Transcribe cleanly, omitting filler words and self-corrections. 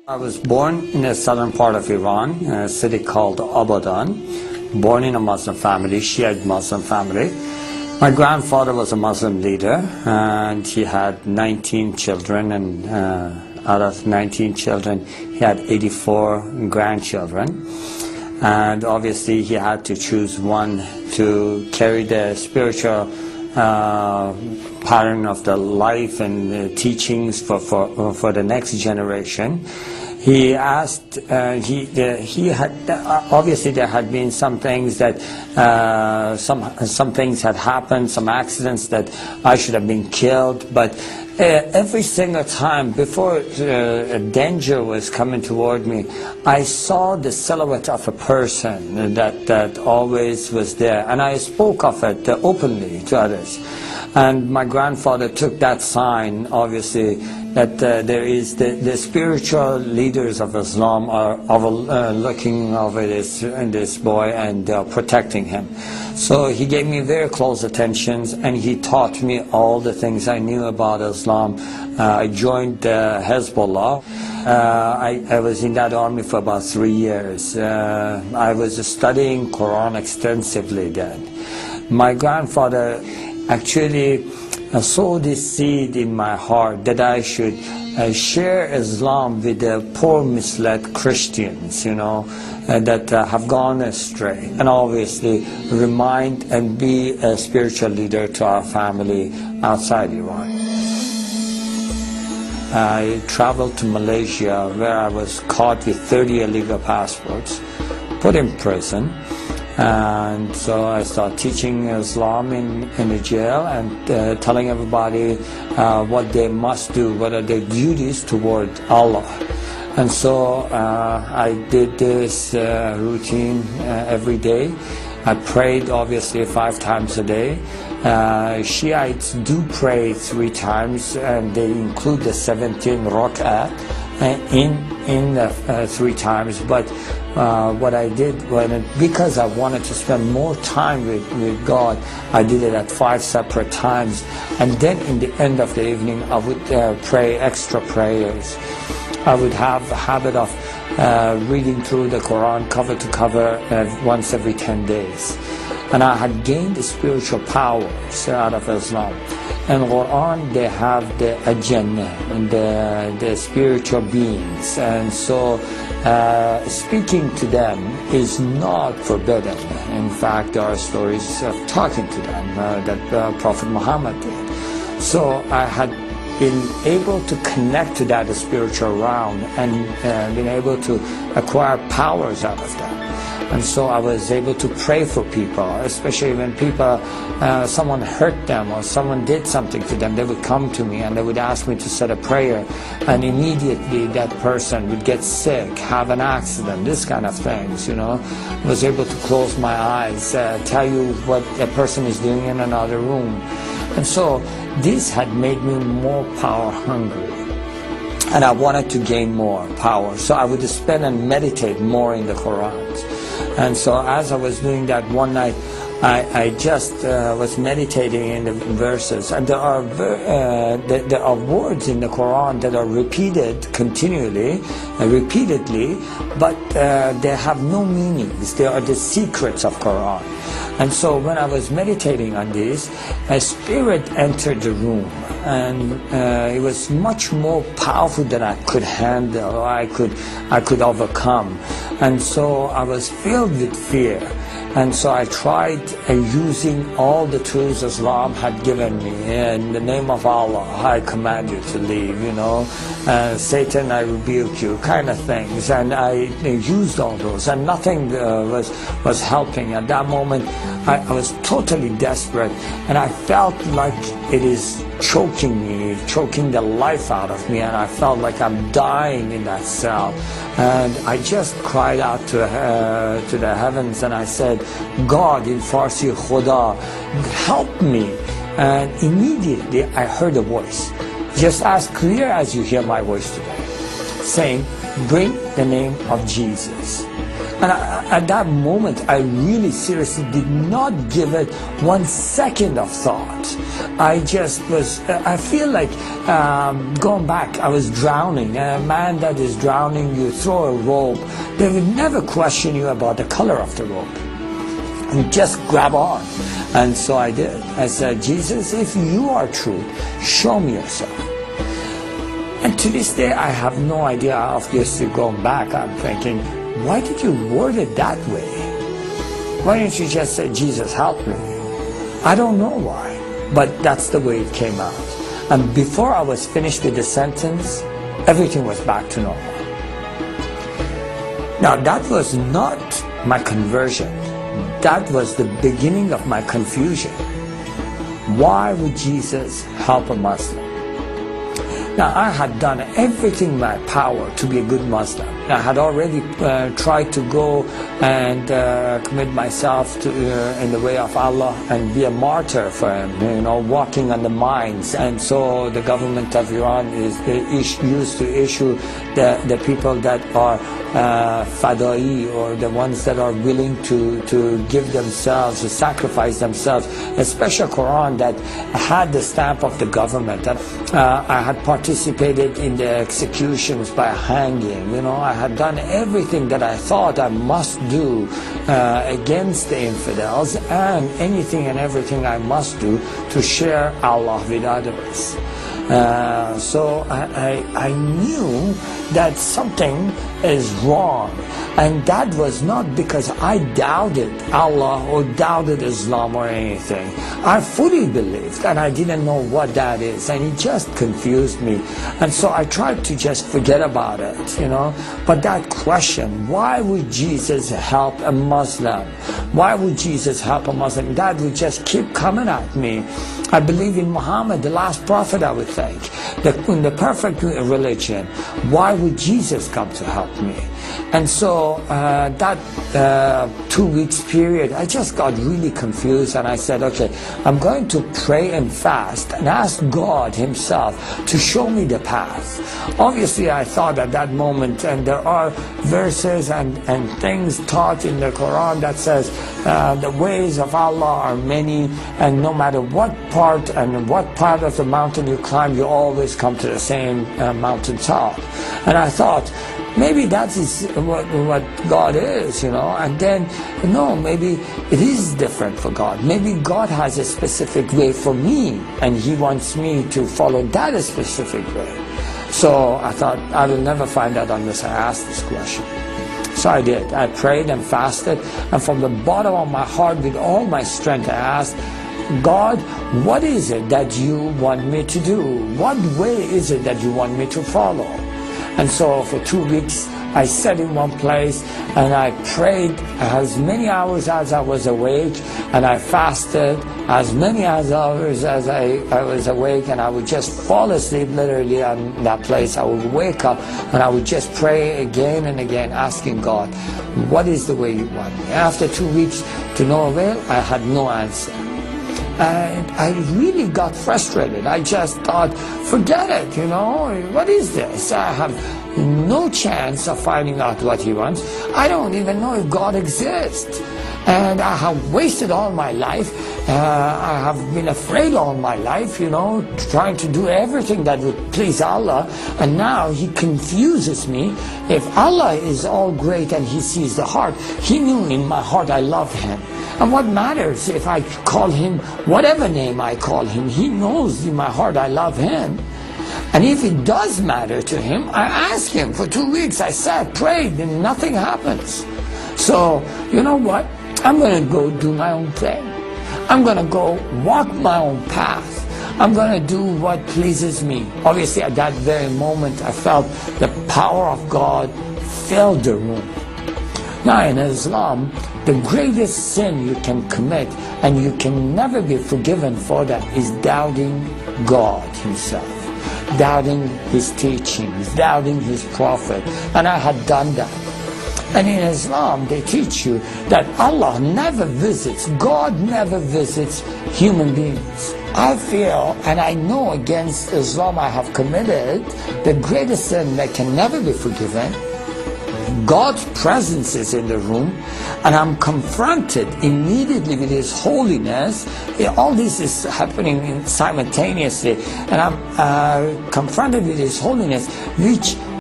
I was born in the southern part of Iran, a city called Abadan. Born in a Muslim family, Shiite Muslim family. My grandfather was a Muslim leader, and he had 19 children, and out of 19 children, he had 84 grandchildren. And obviously, he had to choose one to carry the spiritual pattern of the life and the teachings for the next generation. He asked, he had, obviously there had been some things that, some things had happened, some accidents that I should have been killed, but every single time before a danger was coming toward me, I saw the silhouette of a person that always was there, and I spoke of it openly to others. And my grandfather took that sign, obviously, that there is the spiritual leaders of Islam are looking over this boy and protecting him. So he gave me very close attentions, and he taught me all the things I knew about Islam. I joined Hezbollah. I was in that army for about 3 years. I was studying Quran extensively then. My grandfather actually sowed this seed in my heart that I should share Islam with the poor, misled Christians, you know, that have gone astray, and obviously remind and be a spiritual leader to our family outside Iran. I traveled to Malaysia, where I was caught with 30 illegal passports, put in prison. And so I started teaching Islam in the jail and telling everybody what they must do, what are their duties toward Allah. And so I did this routine every day. I prayed obviously 5 times a day. Shiites do pray 3 times, and they include the 17 rak'ah in the 3 times. But what I did, because I wanted to spend more time with God, I did it at 5 separate times. And then in the end of the evening, I would pray extra prayers. I would have the habit of reading through the Quran cover to cover once every 10 days. And I had gained the spiritual powers out of Islam. In Quran, they have the Jannah and the spiritual beings, and so speaking to them is not forbidden. In fact, there are stories of talking to them that Prophet Muhammad did. So I had been able to connect to that spiritual realm and been able to acquire powers out of that. And so I was able to pray for people, especially when people, someone hurt them or someone did something to them. They would come to me and they would ask me to say a prayer, and immediately that person would get sick, have an accident, this kind of things, you know. I was able to close my eyes, tell you what a person is doing in another room. And so this had made me more power hungry. And I wanted to gain more power. So I would spend and meditate more in the Quran. And so as I was doing that one night, I just was meditating in the verses, and there are words in the Quran that are repeated continually, repeatedly, but they have no meanings. They are the secrets of Quran. And so when I was meditating on this, a spirit entered the room, and it was much more powerful than I could handle, or I could overcome. And so I was filled with fear. And so I tried using all the tools Islam had given me. In the name of Allah, I command you to leave, you know. Satan, I rebuke you, kind of things. And I used all those, and nothing was helping. At that moment, I was totally desperate, and I felt like it is choking me, choking the life out of me, and I felt like I'm dying in that cell. And I just cried out to the heavens, and I said, God, in Farsi, Khuda, help me. And immediately I heard a voice, just as clear as you hear my voice today, saying, bring the name of Jesus. And at that moment, I really seriously did not give it 1 second of thought. I just was, I feel like going back, I was drowning. A man that is drowning, you throw a rope, they would never question you about the color of the rope. And just grab on. And so I did. I said, Jesus, if you are true, show me yourself. And to this day, I have no idea. Obviously, going back, I'm thinking, why did you word it that way? Why didn't you just say, Jesus, help me? I don't know why, but that's the way it came out. And before I was finished with the sentence, everything was back to normal. Now, that was not my conversion. That was the beginning of my confusion. Why would Jesus help a Muslim? Now, I had done everything in my power to be a good Muslim. I had already tried to go and commit myself to, in the way of Allah and be a martyr for Him, walking on the mines. And so the government of Iran is used to issue the people that are fadai, or the ones that are willing to give themselves, to sacrifice themselves, a special Quran that had the stamp of the government. And I had participated in the executions by hanging. I had done everything that I thought I must do against the infidels, and anything and everything I must do to share Allah with others. So I knew that something is wrong, and that was not because I doubted Allah or doubted Islam or anything. I fully believed, and I didn't know what that is, and it just confused me. And so I tried to just forget about it, But that question, why would Jesus help a Muslim? Why would Jesus help a Muslim? That would just keep coming at me. I believe in Muhammad, the last prophet, I would think, in the perfect religion. Why would Jesus come to help me? And so that 2 weeks period, I just got really confused, and I said, okay, I'm going to pray and fast and ask God Himself to show me the path. Obviously, I thought at that moment, and there are verses and things taught in the Quran that says the ways of Allah are many, and no matter what part and what part of the mountain you climb, you always come to the same mountaintop. And I thought, maybe that is what God is, and then, no, maybe it is different for God. Maybe God has a specific way for me, and He wants me to follow that specific way. So I thought, I will never find out unless I ask this question. So I did. I prayed and fasted, and from the bottom of my heart, with all my strength, I asked, God, what is it that you want me to do? What way is it that you want me to follow? And so for 2 weeks, I sat in one place and I prayed as many hours as I was awake, and I fasted as many hours as I was awake, and I would just fall asleep literally on that place. I would wake up and I would just pray again and again, asking God, what is the way you want me? After 2 weeks, to no avail, I had no answer. And I really got frustrated. I just thought, forget it, what is this? I have no chance of finding out what He wants. I don't even know if God exists. And I have wasted all my life. I have been afraid all my life, trying to do everything that would please Allah. And now He confuses me. If Allah is all great and He sees the heart, He knew in my heart I love Him. And what matters if I call Him whatever name I call Him? He knows in my heart I love Him. And if it does matter to Him, I ask Him. For 2 weeks I sat, prayed, and nothing happens. So, you know what? I'm going to go do my own thing. I'm going to go walk my own path. I'm going to do what pleases me. Obviously, at that very moment, I felt the power of God filled the room. Now, in Islam, the greatest sin you can commit, and you can never be forgiven for that, is doubting God Himself, doubting His teachings, doubting His prophet. And I had done that. And in Islam, they teach you that Allah never visits, God never visits human beings. I feel, and I know against Islam I have committed the greatest sin that can never be forgiven God's presence is in the room, and I'm confronted immediately with His holiness. All this is happening simultaneously, and I'm confronted with His holiness, which